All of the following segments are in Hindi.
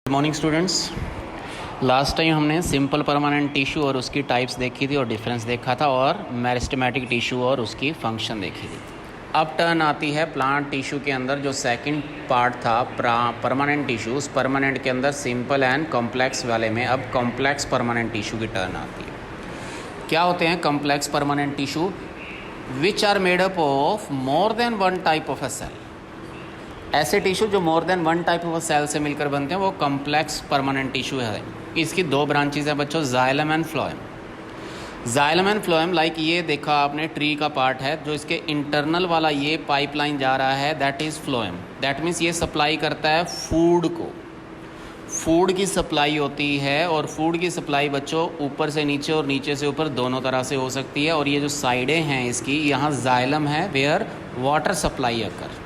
Good morning students. Last time हमने सिंपल परमानेंट टिश्यू और उसकी टाइप्स देखी थी और डिफरेंस देखा था, और मेरिस्टेमेटिक टिश्यू और उसकी फंक्शन देखी थी। अब टर्न आती है प्लांट टिश्यू के अंदर, जो सेकंड पार्ट था परमानेंट टिश्यू, उस परमानेंट के अंदर सिंपल एंड कॉम्प्लेक्स वाले में अब कॉम्प्लेक्स परमानेंट टिश्यू की टर्न आती है। क्या होते हैं complex permanent tissue? Which are made up of more than one type of a cell. ऐसे टिश्यू जो more than one type of cell से मिलकर बनते हैं वो कॉम्प्लेक्स परमानेंट टिश्यू है। इसकी दो ब्रांचेज हैं बच्चों, xylem and phloem. Xylem and phloem, like ये देखा आपने ट्री का पार्ट है, जो इसके इंटरनल वाला ये पाइपलाइन जा रहा है, that is phloem. That means ये सप्लाई करता है फूड को, फूड की सप्लाई होती है। और फूड की सप्लाई बच्चों ऊपर से नीचे और नीचे से ऊपर दोनों तरह से हो सकती है। और ये जो साइडें हैं इसकी, यहाँ जाइलम है where water supply occur,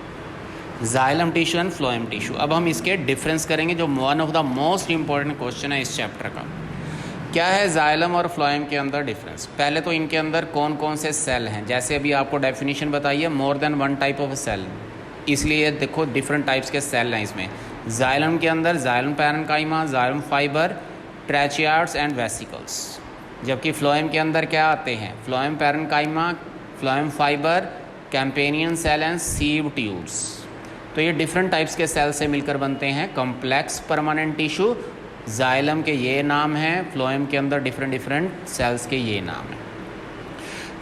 xylem tissue and phloem tissue. अब हम इसके डिफरेंस करेंगे, जो one of the most important question है इस चैप्टर का। क्या है जाइलम और फ्लोएम के अंदर डिफरेंस? पहले तो इनके अंदर कौन कौन से सेल हैं, जैसे अभी आपको डेफिनेशन बताइए more than one type of cell, इसलिए देखो डिफरेंट टाइप्स के सेल हैं इसमें। जाइलम के अंदर xylem parenchyma, xylem fibre, tracheids and vesicles. जबकि फ्लोएम के अंदर क्या आते हैं? Phloem parenchyma, phloem fibre, companion cell and sieve tubes. तो ये डिफरेंट टाइप्स के सेल से मिलकर बनते हैं कॉम्प्लेक्स परमानेंट टिश्यू। जाइलम के ये नाम हैं, फ्लोएम के अंदर डिफरेंट डिफरेंट सेल्स के ये नाम हैं।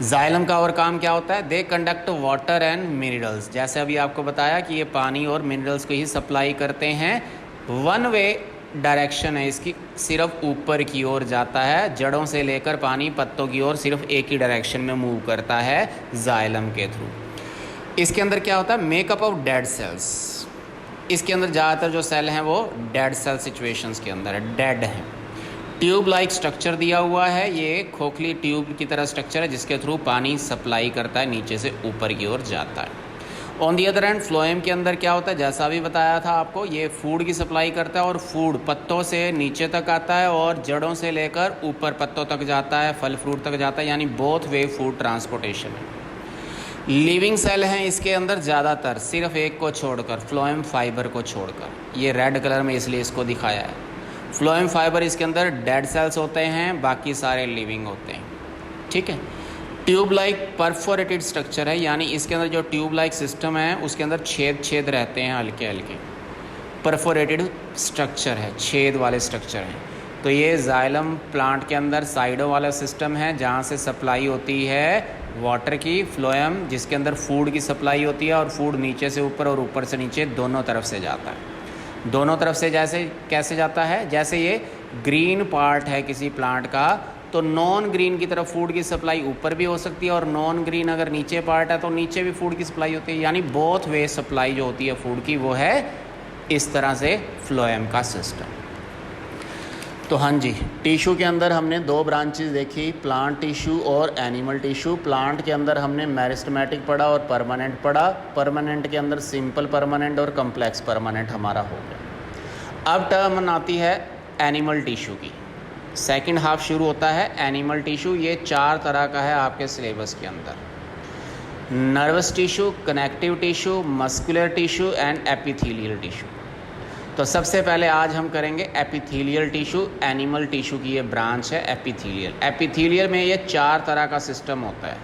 जाइलम का और काम क्या होता है? They conduct water and minerals. जैसे अभी आपको बताया कि ये पानी और मिनरल्स को ही सप्लाई करते हैं। वन वे डायरेक्शन है इसकी, सिर्फ ऊपर की ओर जाता है। जड़ों से लेकर पानी पत्तों की ओर सिर्फ एक ही डायरेक्शन में मूव करता है जाइलम के थ्रू। इसके अंदर क्या होता है? Makeup of dead cells. इसके अंदर ज़्यादातर जो सेल हैं वो डेड सेल सिचुएशंस के अंदर है, डेड हैं। ट्यूब लाइक स्ट्रक्चर दिया हुआ है, ये खोखली ट्यूब की तरह स्ट्रक्चर है जिसके थ्रू पानी सप्लाई करता है, नीचे से ऊपर की ओर जाता है। On the other hand phloem के अंदर क्या होता है? जैसा भी बताया था आपको, ये फूड की सप्लाई करता है और फूड पत्तों से नीचे तक आता है और जड़ों से लेकर ऊपर पत्तों तक जाता है, फल फ्रूट तक जाता है, यानी बोथ वे फूड ट्रांसपोर्टेशन है। लिविंग सेल हैं इसके अंदर ज़्यादातर, सिर्फ एक को छोड़कर, फ्लोएम फाइबर को छोड़कर। ये रेड कलर में इसलिए इसको दिखाया है। फ्लोएम फाइबर इसके अंदर डेड सेल्स होते हैं, बाकी सारे लिविंग होते हैं। ठीक है। ट्यूब लाइक परफोरेटेड स्ट्रक्चर है, यानी इसके अंदर जो ट्यूब लाइक सिस्टम है उसके अंदर छेद छेद रहते हैं, हल्के हल्के। परफोरेटेड स्ट्रक्चर है, छेद वाले स्ट्रक्चर हैं। तो ये जाइलम प्लांट के अंदर साइडों वाला सिस्टम है जहाँ से सप्लाई होती है वाटर की। फ्लोएम जिसके अंदर फूड की सप्लाई होती है और फूड नीचे से ऊपर और ऊपर से नीचे दोनों तरफ से जाता है। दोनों तरफ से जैसे कैसे जाता है? जैसे ये ग्रीन पार्ट है किसी प्लांट का, तो नॉन ग्रीन की तरफ फूड की सप्लाई ऊपर भी हो सकती है, और नॉन ग्रीन अगर नीचे पार्ट है तो नीचे भी फूड की सप्लाई होती है, यानी बोथ वे सप्लाई जो होती है फूड की वो है इस तरह से फ्लोएम का सिस्टम। तो हाँ जी, टिश्यू के अंदर हमने दो ब्रांचेस देखी, प्लांट टिश्यू और एनिमल टिश्यू। प्लांट के अंदर हमने मेरिस्टेमेटिक पढ़ा और परमानेंट पढ़ा। परमानेंट के अंदर सिंपल परमानेंट और कम्प्लेक्स परमानेंट हमारा हो गया। अब टर्म आती है एनिमल टिश्यू की। सेकंड हाफ शुरू होता है एनिमल टिश्यू। ये चार तरह का है आपके सिलेबस के अंदर: nervous tissue, connective tissue, muscular tissue and epithelial tissue. तो सबसे पहले आज हम करेंगे एपिथेलियल टिश्यू। एनिमल टिश्यू की ये ब्रांच है एपिथेलियल। एपिथेलियल में ये चार तरह का सिस्टम होता है।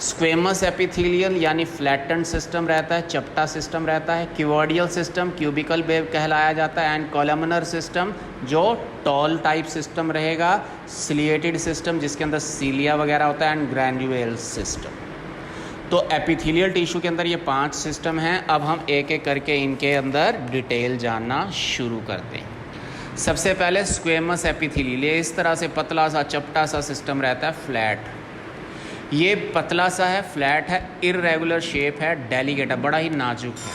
स्क्वेमस एपिथेलियल यानी फ्लैटेंड सिस्टम रहता है, चपटा सिस्टम रहता है। क्यूबॉइडियल सिस्टम क्यूबिकल वेव कहलाया जाता है। एंड कॉलमनर सिस्टम जो टॉल टाइप सिस्टम रहेगा। सिलिएटेड सिस्टम जिसके अंदर सीलिया वगैरह होता है। And granular system. तो एपिथेलियल टिश्यू के अंदर ये पांच सिस्टम हैं। अब हम एक एक करके इनके अंदर डिटेल जानना शुरू करते हैं। सबसे पहले स्क्वेमस एपिथेलियल, ये इस तरह से पतला सा चपटा सा सिस्टम रहता है, फ्लैट। ये पतला सा है, फ्लैट है, इर्रेगुलर शेप है, डेलिकेट है, बड़ा ही नाजुक है।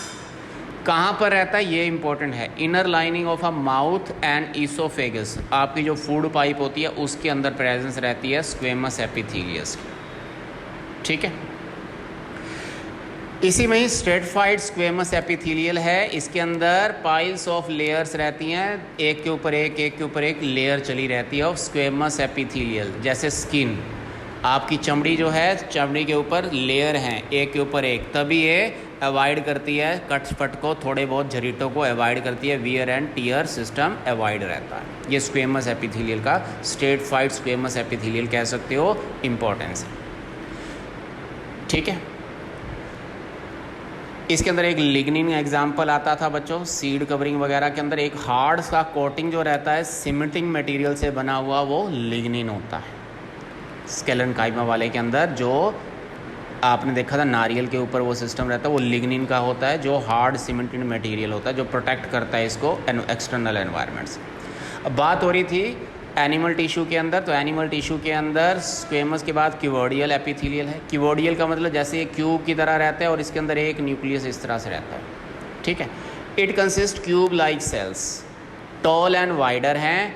कहाँ पर रहता है ये इंपॉर्टेंट है। Inner lining of a mouth and oesophagus, आपकी जो फूड पाइप होती है उसके अंदर प्रेजेंस रहती है स्क्वेमस एपिथेलियस की। ठीक है। इसी में ही स्ट्रेटिफाइड स्क्वेमस एपिथेलियल है। इसके अंदर पाइल्स ऑफ लेयर्स रहती हैं, एक के ऊपर एक, एक के ऊपर एक लेयर चली रहती है ऑफ स्क्वेमस एपिथेलियल। जैसे स्किन, आपकी चमड़ी जो है, चमड़ी के ऊपर लेयर हैं एक के ऊपर एक, तभी ये अवॉइड करती है कट फट को, थोड़े बहुत झरीटों को अवॉइड करती है, wear and tear system avoid रहता है। ये स्क्वेमस एपिथेलियल का स्ट्रेटिफाइड स्क्वेमस एपिथेलियल कह सकते हो, इंपॉर्टेंस है। ठीक है, इसके अंदर एक लिग्निन एग्जाम्पल आता था बच्चों, सीड कवरिंग वगैरह के अंदर एक हार्ड सा कोटिंग जो रहता है सीमेंटिंग मटेरियल से बना हुआ, वो लिग्निन होता है। स्केलेनकाइमा वाले के अंदर जो आपने देखा था नारियल के ऊपर वो सिस्टम रहता है, वो लिग्निन का होता है, जो हार्ड सीमेंटेड मटेरियल होता है, जो प्रोटेक्ट करता है इसको एक्सटर्नल एनवायरनमेंट से। अब बात हो रही थी एनिमल टिश्यू के अंदर, तो एनिमल टिश्यू के अंदर स्क्वेमस के बाद क्यूबोडियल एपिथेलियल है। क्यूबोडियल का मतलब जैसे ये क्यूब की तरह रहता है और इसके अंदर एक न्यूक्लियस इस तरह से रहता है। ठीक है, it consist cube like cells, tall and wider हैं,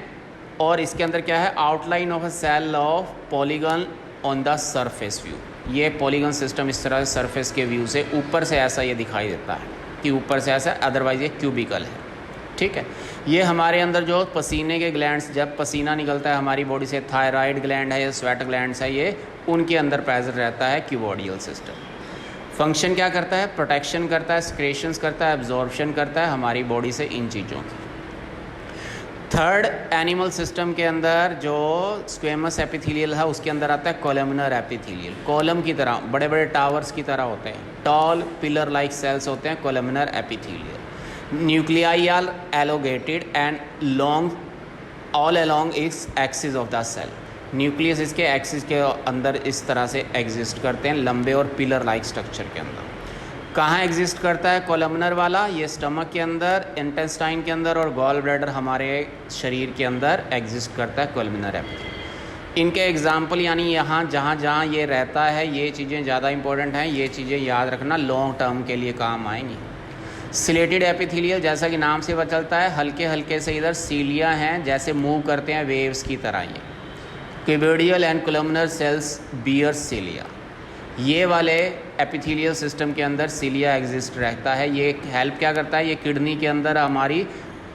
और इसके अंदर क्या है, outline of a cell of polygon on the surface view. ये पॉलीगन सिस्टम इस तरह सरफेस के व्यू से ऊपर से ऐसा ये दिखाई देता है कि ऊपर से ऐसा, अदरवाइज ये क्यूबिकल है। ठीक है, ये हमारे अंदर जो पसीने के ग्लैंड्स, जब पसीना निकलता है हमारी बॉडी से, थायराइड ग्लैंड है या स्वेट ग्लैंड्स है, ये उनके अंदर प्रेजेंट रहता है क्यूबोडियल सिस्टम। फंक्शन क्या करता है, प्रोटेक्शन करता है, सिक्रेशंस करता है, एब्जॉर्प्शन करता है हमारी बॉडी से इन चीज़ों की। थर्ड, एनिमल सिस्टम के अंदर जो स्क्वेमस एपिथेलियल है उसके अंदर आता है कोलमनर एपिथेलियल। कॉलम की तरह, बड़े बड़े टावर्स की तरह होते हैं, टॉल पिलर लाइक सेल्स होते हैं columnar epithelial. Nuclei are elongated and long all along its axis of the cell. Nucleus इसके एक्सिस के अंदर इस तरह से एग्जिस्ट करते हैं, लंबे और पिलर लाइक स्ट्रक्चर के अंदर। कहाँ एग्जिस्ट करता है कोलमनर वाला, ये स्टमक के अंदर, इंटेस्टाइन के अंदर और गॉल ब्लैडर हमारे शरीर के अंदर एग्जिस्ट करता है कोलमनर एपिथेलियल। इनके एग्जाम्पल यानी यहाँ जहाँ जहाँ ये रहता है, ये चीज़ें ज़्यादा इंपॉर्टेंट हैं, ये चीज़ें याद रखना, लॉन्ग टर्म के लिए काम आएंगी। सिलेटेड एपिथेलियल, जैसा कि नाम से पता चलता है, हल्के हल्के से इधर सीलिया हैं, जैसे मूव करते हैं वेव्स की तरह। ये cuboidal and columnar cells bear cilia, ये वाले एपिथेलियल सिस्टम के अंदर सीलिया एग्जिस्ट रहता है। ये हेल्प क्या करता है, ये किडनी के अंदर हमारी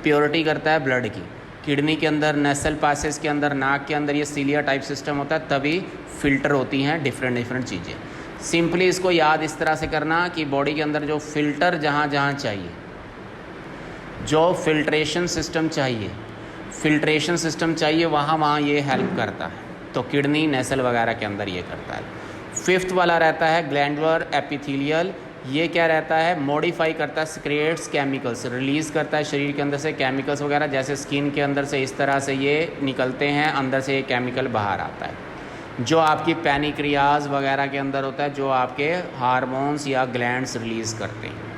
प्योरिटी करता है ब्लड की। किडनी के अंदर, नेसल पासेस के अंदर, नाक के अंदर ये सीलिया टाइप सिस्टम होता है, तभी फिल्टर होती हैं डिफरेंट चीज़ें। सिंपली इसको याद इस तरह से करना कि बॉडी के अंदर जो फिल्टर जहाँ जहाँ चाहिए, जो फिल्ट्रेशन सिस्टम चाहिए वहाँ वहाँ ये हेल्प करता है। तो किडनी, नेसल वगैरह के अंदर ये करता है। फिफ्थ वाला रहता है ग्लैंडुलर एपिथेलियल। ये क्या रहता है, मॉडिफाई करता है, सिक्रेट्स केमिकल्स, रिलीज़ करता है शरीर के अंदर से केमिकल्स वगैरह, जैसे स्किन के अंदर से इस तरह से ये निकलते हैं, अंदर से ये केमिकल बाहर आता है, जो आपकी पैनिक्रियाज वगैरह के अंदर होता है, जो आपके हार्मोन्स या ग्लैंड्स रिलीज़ करते हैं।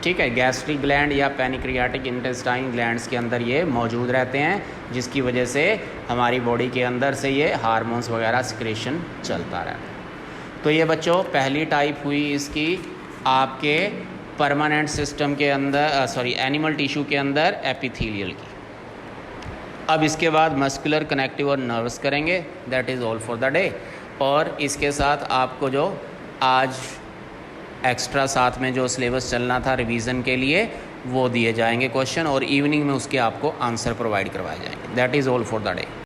ठीक है, गैस्ट्रिक ग्लैंड या पैनिक्रियाटिक इंटेस्टाइन ग्लैंड्स के अंदर ये मौजूद रहते हैं, जिसकी वजह से हमारी बॉडी के अंदर से ये हार्मोन्स वगैरह सिक्रेशन चलता रहता है। तो ये बच्चों पहली टाइप हुई इसकी आपके परमानेंट सिस्टम के अंदर, एनिमल टिश्यू के अंदर एपिथेलियल की। अब इसके बाद मस्कुलर, कनेक्टिव और नर्वस करेंगे। That is all for the day. और इसके साथ आपको जो आज एक्स्ट्रा साथ में जो सिलेबस चलना था रिवीजन के लिए, वो दिए जाएंगे क्वेश्चन, और इवनिंग में उसके आपको आंसर प्रोवाइड करवाए जाएंगे। That is all for the day.